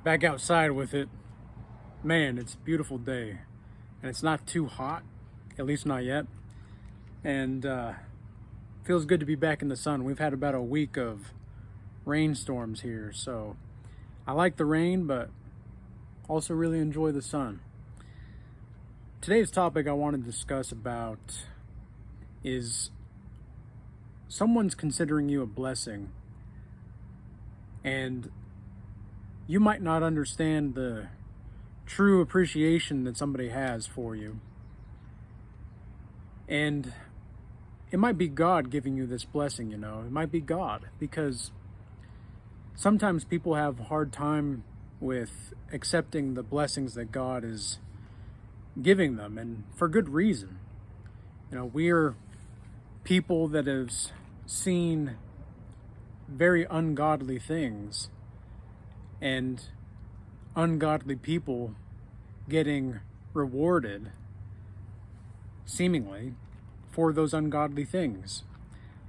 Back outside with it. Man, it's a beautiful day. And it's not too hot, at least not yet. And feels good to be back in the sun. We've had about a week of rainstorms here, so I like the rain, but also really enjoy the sun. Today's topic I want to discuss about is someone's considering you a blessing, and you might not understand the true appreciation that somebody has for you. And it might be God giving you this blessing, It might be God, because sometimes people have a hard time with accepting the blessings that God is giving them, and for good reason. We're people that have seen very ungodly things and ungodly people getting rewarded, seemingly, for those ungodly things.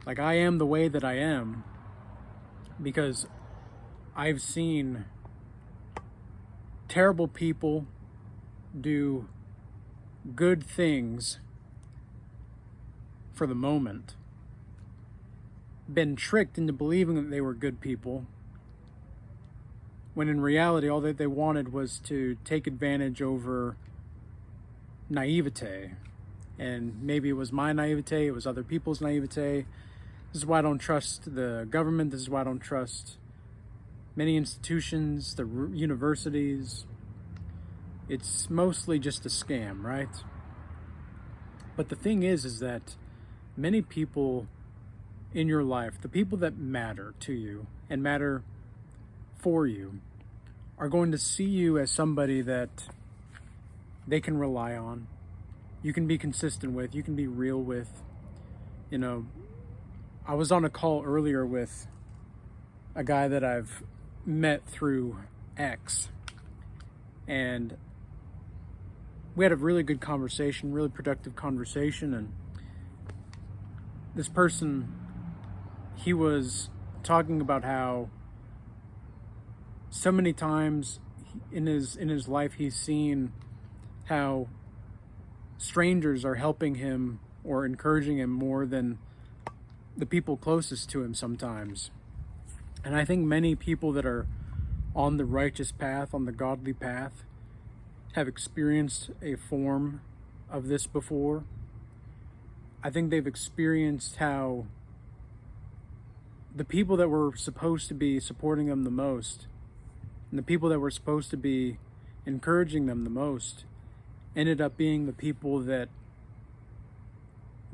Like, I am the way that I am because I've seen terrible people do good things for the moment, been tricked into believing that they were good people, when in reality all that they wanted was to take advantage over naivete. And maybe it was my naivete, it was other people's naivete. This is why I don't trust the government. This is why I don't trust many institutions, the universities. It's mostly just a scam, right? But the thing is that many people in your life, the people that matter to you and matter for you, are going to see you as somebody that they can rely on, you can be consistent with, you can be real with. I was on a call earlier with a guy that I've met through X, and we had a really good conversation, really productive conversation. And this person, he was talking about how so many times in his life he's seen how strangers are helping him or encouraging him more than the people closest to him sometimes. And I think many people that are on the righteous path, on the godly path, have experienced a form of this before. I think they've experienced how the people that were supposed to be supporting them the most, and the people that were supposed to be encouraging them the most, ended up being the people that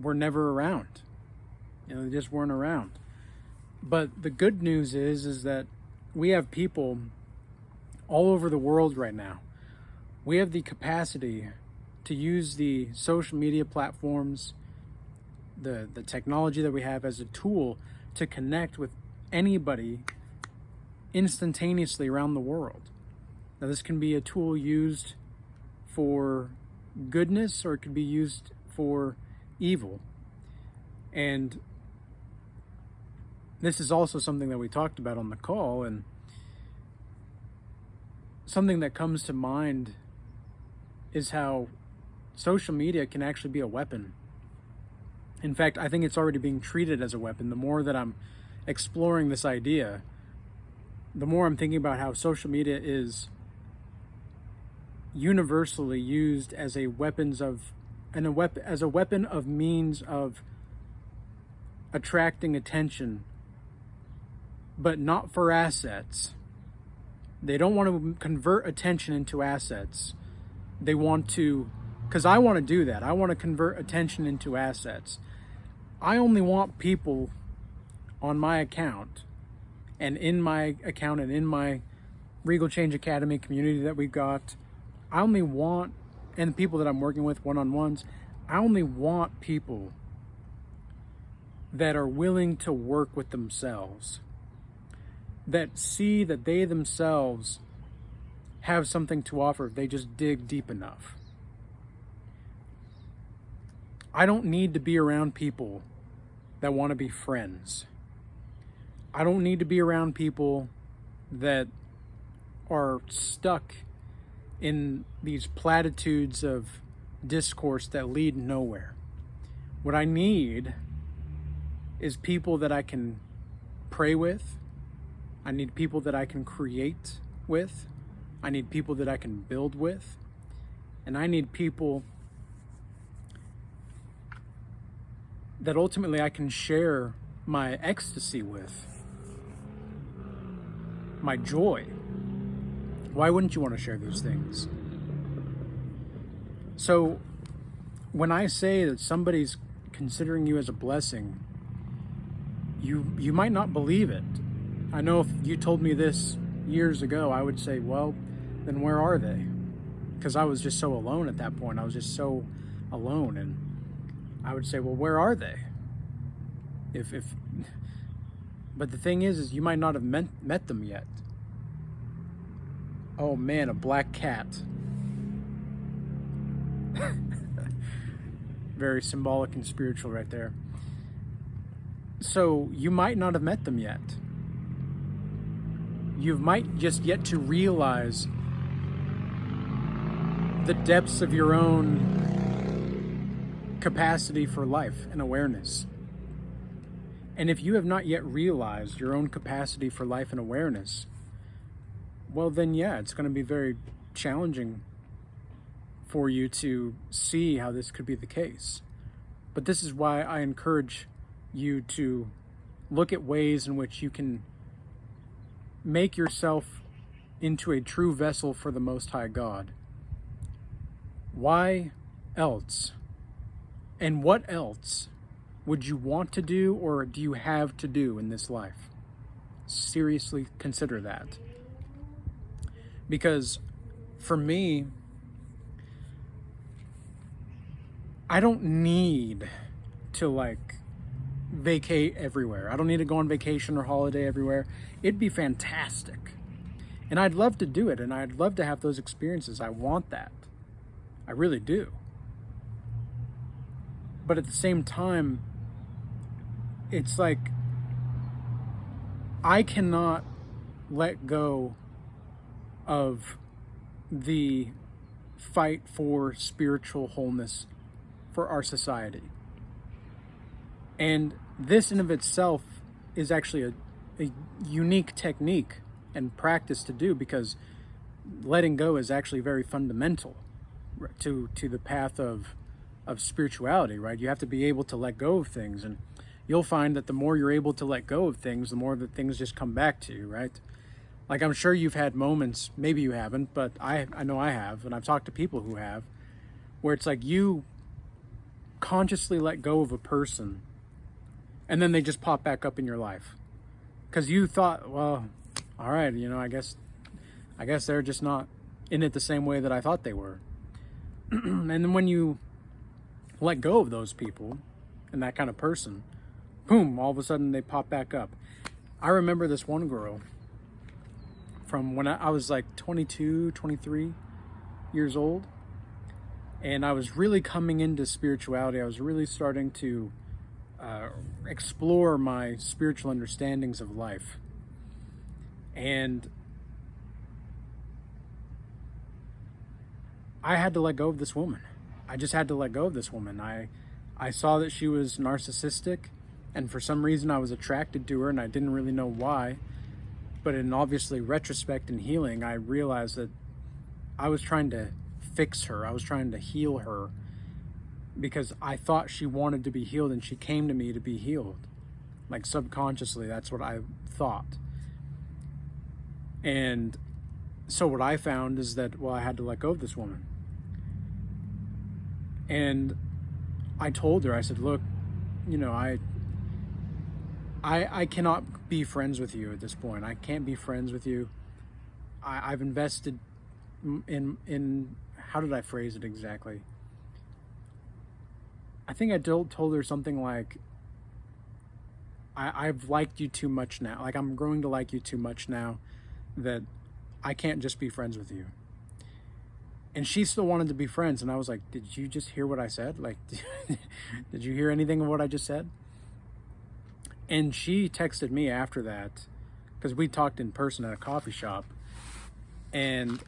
were never around. They just weren't around. But the good news is that we have people all over the world right now. We have the capacity to use the social media platforms, the technology that we have as a tool to connect with anybody instantaneously around the world. Now, this can be a tool used for goodness, or it could be used for evil. And this is also something that we talked about on the call, and something that comes to mind is how social media can actually be a weapon. In fact, I think it's already being treated as a weapon. The more that I'm exploring this idea, the more I'm thinking about how social media is universally used as a weapon of means of attracting attention, but not for assets. They don't want to convert attention into assets. They want to, because I want to do that. I want to convert attention into assets. I only want people on my account and in my Regal Change Academy community that we've got. I only want, and the people that I'm working with one-on-ones, I only want people that are willing to work with themselves, that see that they themselves have something to offer if they just dig deep enough. I don't need to be around people that want to be friends. I don't need to be around people that are stuck in these platitudes of discourse that lead nowhere. What I need is people that I can pray with. I need people that I can create with. I need people that I can build with. And I need people that ultimately I can share my ecstasy with, my joy. Why wouldn't you want to share those things? So when I say that somebody's considering you as a blessing, you might not believe it. I know if you told me this years ago, I would say, well, then where are they? Because I was just so alone at that point. I was just so alone, and I would say, well, where are they? But the thing is you might not have met them yet. Oh man, a black cat. Very symbolic and spiritual right there. So you might not have met them yet. You might just yet to realize the depths of your own capacity for life and awareness. And if you have not yet realized your own capacity for life and awareness, well then yeah, it's going to be very challenging for you to see how this could be the case. But this is why I encourage you to look at ways in which you can make yourself into a true vessel for the Most High God. Why else? And what else would you want to do, or do you have to do in this life? Seriously consider that. Because for me, I don't need to vacate everywhere. I don't need to go on vacation or holiday everywhere. It'd be fantastic. And I'd love to do it, and I'd love to have those experiences. I want that. I really do. But at the same time, it's like I cannot let go of the fight for spiritual wholeness for our society. And this in of itself is actually a unique technique and practice to do, because letting go is actually very fundamental to the path of spirituality, right? You have to be able to let go of things, and you'll find that the more you're able to let go of things, the more that things just come back to you, right? Like, I'm sure you've had moments, maybe you haven't, but I know I have, and I've talked to people who have, where it's like you consciously let go of a person, and then they just pop back up in your life. Because you thought, well, all right, I guess they're just not in it the same way that I thought they were. And then when you let go of those people and that kind of person, boom, all of a sudden they pop back up. I remember this one girl from when I was like 22, 23 years old, and I was really coming into spirituality. I was really starting to explore my spiritual understandings of life. And I had to let go of this woman. I just had to let go of this woman. I saw that she was narcissistic, and for some reason I was attracted to her, and I didn't really know why. But in obviously retrospect and healing, I realized that I was trying to fix her. I was trying to heal her because I thought she wanted to be healed, and she came to me to be healed. Like, subconsciously, that's what I thought. And so what I found is that, well, I had to let go of this woman. And I told her, I said, look, I cannot be friends with you at this point. I can't be friends with you. I've invested in how did I phrase it exactly? I think I told her something like, I've liked you too much now. Like, I'm growing to like you too much now that I can't just be friends with you. And she still wanted to be friends. And I was like, did you just hear what I said? Like, did you hear anything of what I just said? And she texted me after that, because we talked in person at a coffee shop. And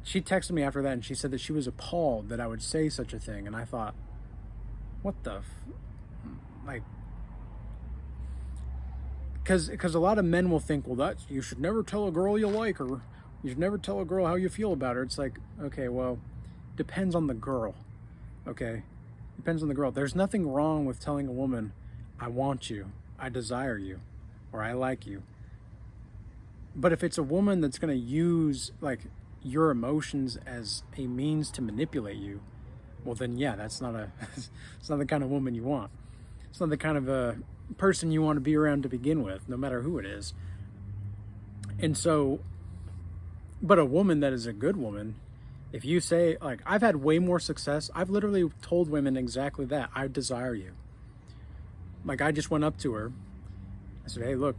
she texted me after that, and she said that she was appalled that I would say such a thing. And I thought, what the like, because a lot of men will think, well, that you should never tell a girl you like her. You should never tell a girl how you feel about her. It's like, okay, well, depends on the girl. Okay, depends on the girl. There's nothing wrong with telling a woman, I want you, I desire you, or I like you. But if it's a woman that's going to use like your emotions as a means to manipulate you, well then yeah, that's not it's not the kind of woman you want. It's not the kind of a person you want to be around to begin with, no matter who it is. And so, but a woman that is a good woman, if you say, like, I've had way more success. I've literally told women exactly that. I desire you. Like, I just went up to her. I said, hey, look,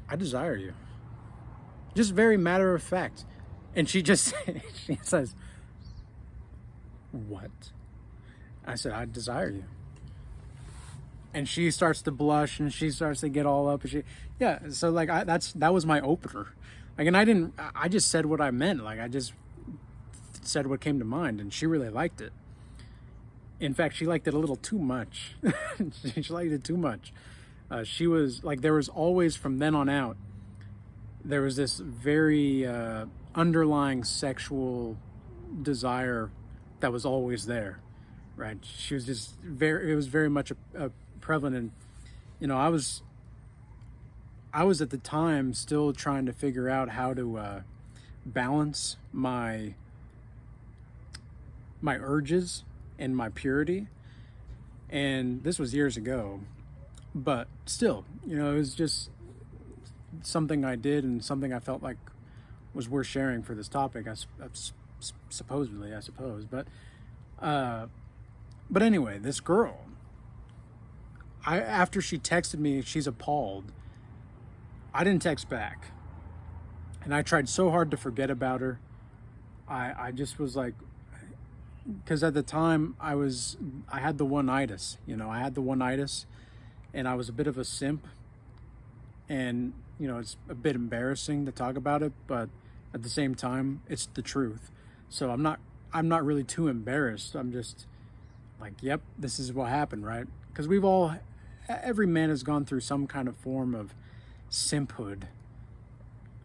I desire you. Just very matter of fact. And she just, she says, what? I said, I desire you. And she starts to blush and she starts to get all up. And yeah. So like, that was my opener. Like, and I just said what I meant. Like, I just said what came to mind, and she really liked it. In fact, she liked it a little too much. She liked it too much. She was like, there was always, from then on out, there was this very underlying sexual desire that was always there, right? She was just it was very much a prevalent. And, you know, I was at the time still trying to figure out how to balance my urges and my purity. And this was years ago, but still, you know, it was just something I did and something I felt like was worth sharing for this topic. Supposedly, I suppose. But anyway, this girl, after she texted me, she's appalled. I didn't text back, and I tried so hard to forget about her. I just was like, because at the time I had the one-itis, you know, and I was a bit of a simp, and, you know, it's a bit embarrassing to talk about it, but at the same time, it's the truth. So I'm not really too embarrassed. I'm just like, yep, this is what happened, right? Because every man has gone through some kind of form of simphood.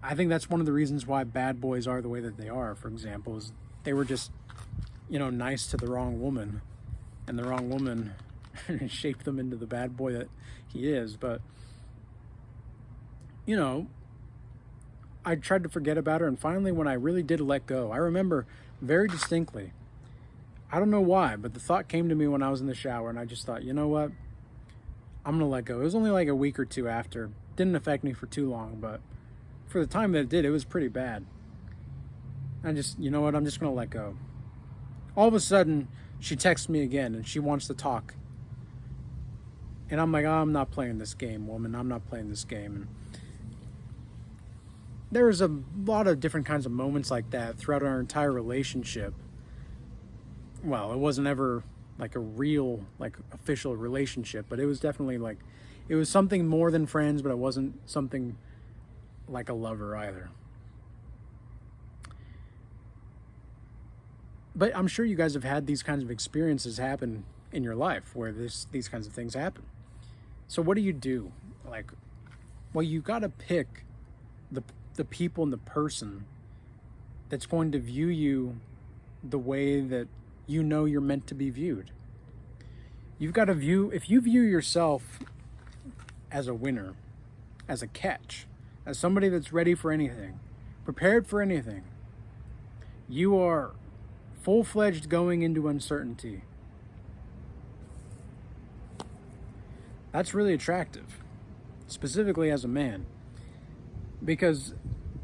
I think that's one of the reasons why bad boys are the way that they are, for example, is they were just, you know, nice to the wrong woman, and the wrong woman shaped them into the bad boy that he is. But, you know, I tried to forget about her, and finally when I really did let go, I remember very distinctly, I don't know why, but the thought came to me when I was in the shower, and I just thought, you know what, I'm gonna let go. It was only like a week or two after. Didn't affect me for too long, but for the time that it did, it was pretty bad. I just, you know what, I'm just gonna let go. All of a sudden, she texts me again, and she wants to talk. And I'm like, oh, I'm not playing this game, woman. I'm not playing this game. And there was a lot of different kinds of moments like that throughout our entire relationship. Well, it wasn't ever like a real, like, official relationship, but it was definitely like, it was something more than friends, but it wasn't something like a lover either. But I'm sure you guys have had these kinds of experiences happen in your life where these kinds of things happen. So what do you do? Like, well, you got to pick the people and the person that's going to view you the way that you know you're meant to be viewed. You've got to if you view yourself as a winner, as a catch, as somebody that's ready for anything, prepared for anything, you are full-fledged going into uncertainty. That's really attractive, specifically as a man, because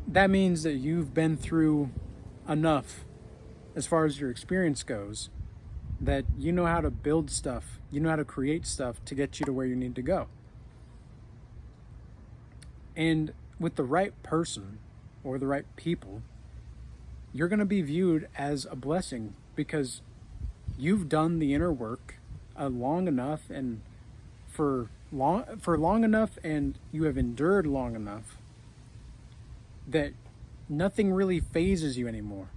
that means that you've been through enough as far as your experience goes, that you know how to build stuff, you know how to create stuff to get you to where you need to go. And with the right person or the right people, you're going to be viewed as a blessing because you've done the inner work long enough, and for long enough, and you have endured long enough that nothing really phases you anymore.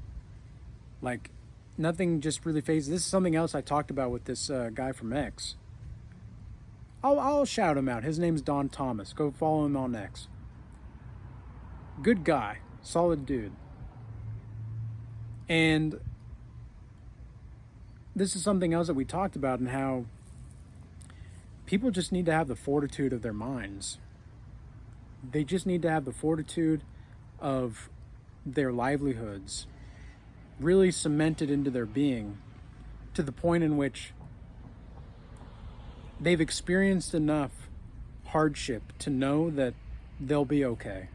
Like, nothing just really phases. This is something else I talked about with this guy from X. I'll shout him out. His name's Don Thomas. Go follow him on X. Good guy. Solid dude. And this is something else that we talked about, and how people just need to have the fortitude of their minds. They just need to have the fortitude of their livelihoods really cemented into their being, to the point in which they've experienced enough hardship to know that they'll be okay.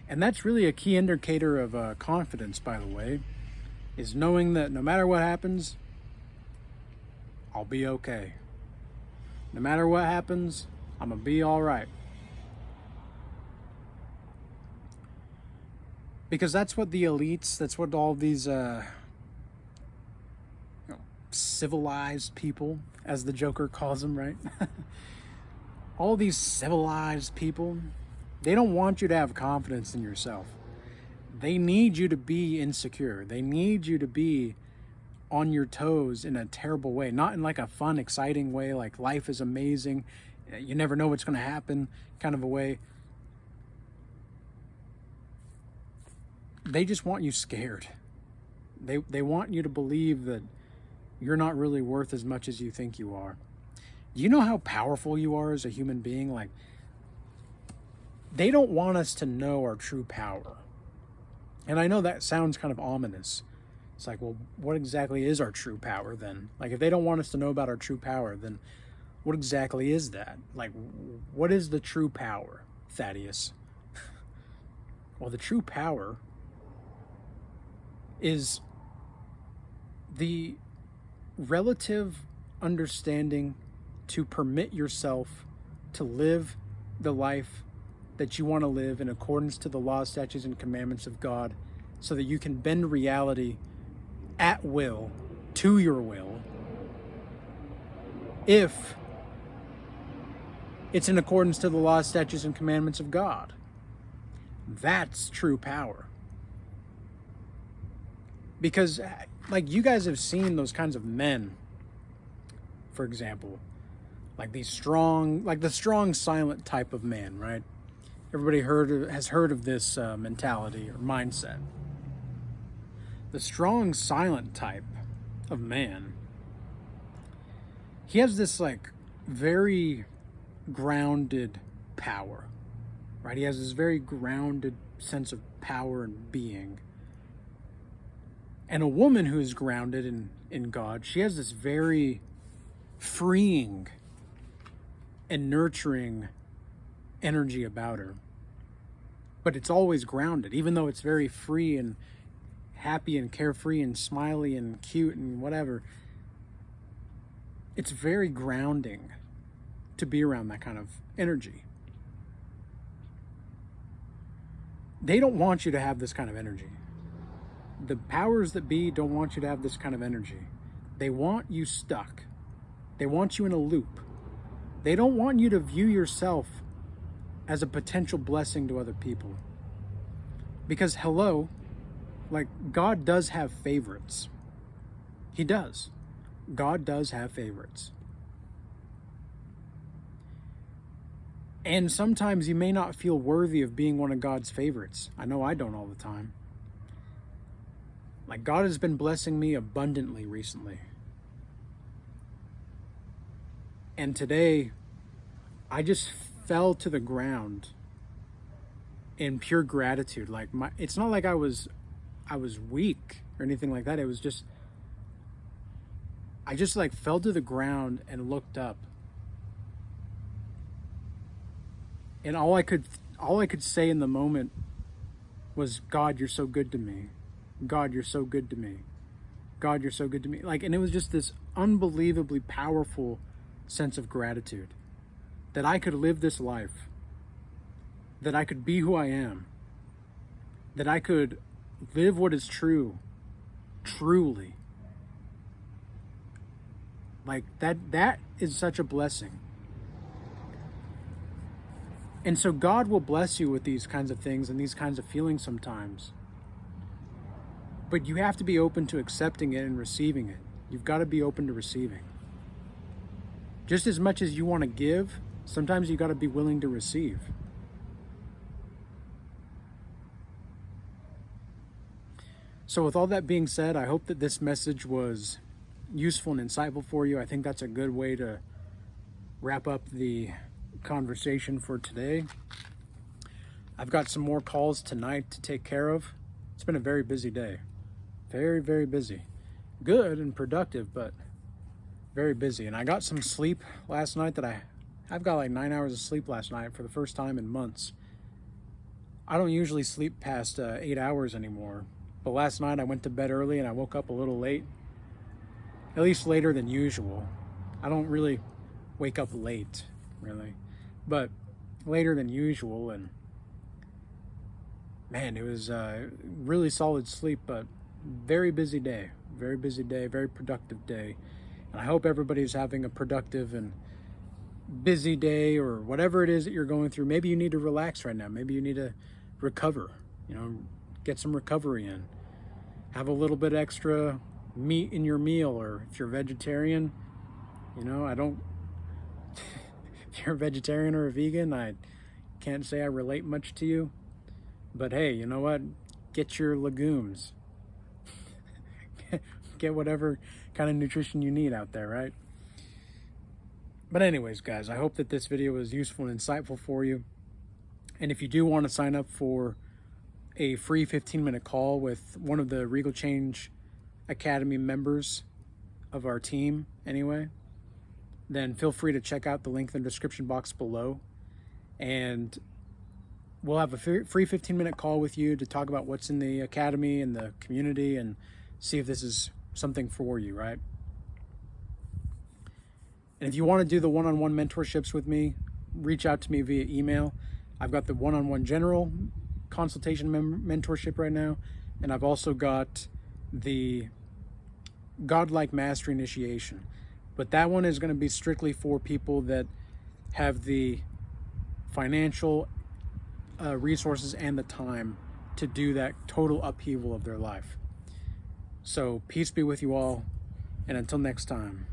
And that's really a key indicator of confidence, by the way, is knowing that no matter what happens, I'll be okay. No matter what happens, I'm gonna be all right. Because that's what the elites, that's what all these civilized people, as the Joker calls them, right? All these civilized people, they don't want you to have confidence in yourself. They need you to be insecure. They need you to be on your toes in a terrible way, not in like a fun, exciting way, like life is amazing, you never know what's going to happen kind of a way. They just want you scared. They want you to believe that you're not really worth as much as you think you are. Do you know how powerful you are as a human being? Like, they don't want us to know our true power. And I know that sounds kind of ominous. It's like, well, what exactly is our true power then? Like, if they don't want us to know about our true power, then what exactly is that? Like, what is the true power, Thaddeus? Well, the true power is the relative understanding to permit yourself to live the life that you want to live in accordance to the laws, statutes, and commandments of God, so that you can bend reality at will to your will, if it's in accordance to the laws, statutes, and commandments of God. That's true power. Because, like, you guys have seen those kinds of men, for example, like these strong, like the strong, silent type of man, right? Everybody has heard of this mentality or mindset. The strong, silent type of man, he has this like very grounded power, right? He has this very grounded sense of power and being. And a woman who is grounded in God, she has this very freeing and nurturing energy about her. But it's always grounded, even though it's very free and happy and carefree and smiley and cute and whatever. It's very grounding to be around that kind of energy. They don't want you to have this kind of energy. The powers that be don't want you to have this kind of energy. They want you stuck. They want you in a loop. They don't want you to view yourself as a potential blessing to other people. Because, hello, like, God does have favorites. He does. God does have favorites. And sometimes you may not feel worthy of being one of God's favorites. I know I don't all the time. Like, God has been blessing me abundantly recently. And today, I just fell to the ground in pure gratitude. Like, it's not like I was weak or anything like that. It was just, I just like fell to the ground and looked up. And all I could say in the moment was, God, you're so good to me. God, you're so good to me. God, you're so good to me. Like, and it was just this unbelievably powerful sense of gratitude that I could live this life, that I could be who I am, that I could live what is true, truly. Like, that is such a blessing. And so God will bless you with these kinds of things and these kinds of feelings sometimes. But you have to be open to accepting it and receiving it. You've got to be open to receiving. Just as much as you want to give, sometimes you got to be willing to receive. So with all that being said, I hope that this message was useful and insightful for you. I think that's a good way to wrap up the conversation for today. I've got some more calls tonight to take care of. It's been a very busy day. Very, very busy. Good and productive, but very busy. And I got some sleep last night I've got like 9 hours of sleep last night for the first time in months. I don't usually sleep past 8 hours anymore. But last night I went to bed early and I woke up a little late. At least later than usual. I don't really wake up late, really. But later than usual, and man, it was really solid sleep, but very busy day, very productive day. And I hope everybody's having a productive and busy day, or whatever it is that you're going through. Maybe you need to relax right now. Maybe you need to recover, get some recovery in. Have a little bit extra meat in your meal, or if you're vegetarian, if you're a vegetarian or a vegan, I can't say I relate much to you. But hey, you know what? Get your legumes. Get whatever kind of nutrition you need out there, right? But anyways, guys, I hope that this video was useful and insightful for you. And if you do want to sign up for a free 15-minute call with one of the Regal Change Academy members of our team anyway, then feel free to check out the link in the description box below. And we'll have a free 15-minute call with you to talk about what's in the academy and the community and see if this is something for you, right? And if you want to do the one-on-one mentorships with me, reach out to me via email. I've got the one-on-one general consultation mentorship right now, and I've also got the Godlike Mastery Initiation. But that one is going to be strictly for people that have the financial resources and the time to do that total upheaval of their life. So peace be with you all, and until next time.